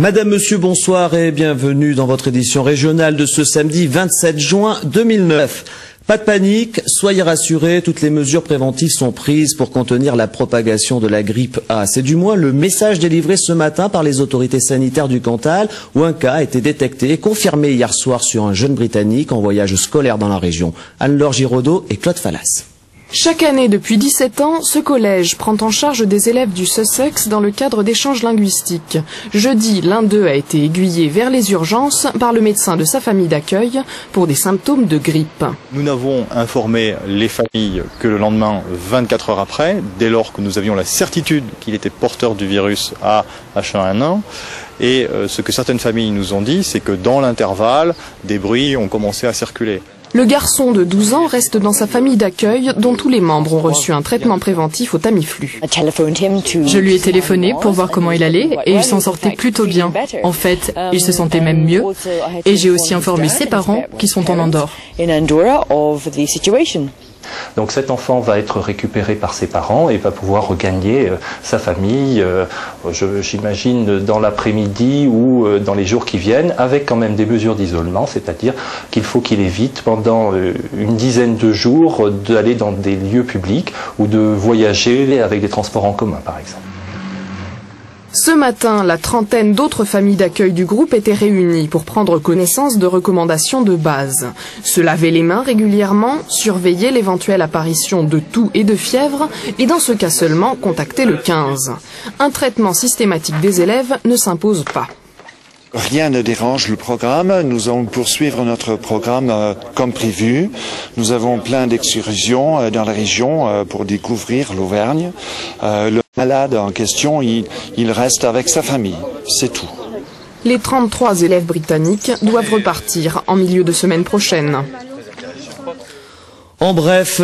Madame, Monsieur, bonsoir et bienvenue dans votre édition régionale de ce samedi 27 juin 2009. Pas de panique, soyez rassurés, toutes les mesures préventives sont prises pour contenir la propagation de la grippe A. C'est du moins le message délivré ce matin par les autorités sanitaires du Cantal, où un cas a été détecté et confirmé hier soir sur un jeune Britannique en voyage scolaire dans la région. Anne-Laure Giraudot et Claude Fallas. Chaque année, depuis 17 ans, ce collège prend en charge des élèves du Sussex dans le cadre d'échanges linguistiques. Jeudi, l'un d'eux a été aiguillé vers les urgences par le médecin de sa famille d'accueil pour des symptômes de grippe. Nous n'avons informé les familles que le lendemain, 24 heures après, dès lors que nous avions la certitude qu'il était porteur du virus H1N1. Et ce que certaines familles nous ont dit, c'est que dans l'intervalle, des bruits ont commencé à circuler. Le garçon de 12 ans reste dans sa famille d'accueil dont tous les membres ont reçu un traitement préventif au Tamiflu. Je lui ai téléphoné pour voir comment il allait et il s'en sortait plutôt bien. En fait, il se sentait même mieux. Et j'ai aussi informé ses parents qui sont en Andorre. Donc cet enfant va être récupéré par ses parents et va pouvoir regagner sa famille, j'imagine dans l'après-midi ou dans les jours qui viennent, avec quand même des mesures d'isolement, c'est-à-dire qu'il faut qu'il évite pendant une dizaine de jours d'aller dans des lieux publics ou de voyager avec des transports en commun par exemple. Ce matin, la trentaine d'autres familles d'accueil du groupe étaient réunies pour prendre connaissance de recommandations de base. Se laver les mains régulièrement, surveiller l'éventuelle apparition de toux et de fièvre, et dans ce cas seulement, contacter le 15. Un traitement systématique des élèves ne s'impose pas. Rien ne dérange le programme. Nous allons poursuivre notre programme comme prévu. Nous avons plein d'excursions dans la région pour découvrir l'Auvergne. Le malade en question, il reste avec sa famille. C'est tout. Les 33 élèves britanniques doivent repartir en milieu de semaine prochaine. En bref,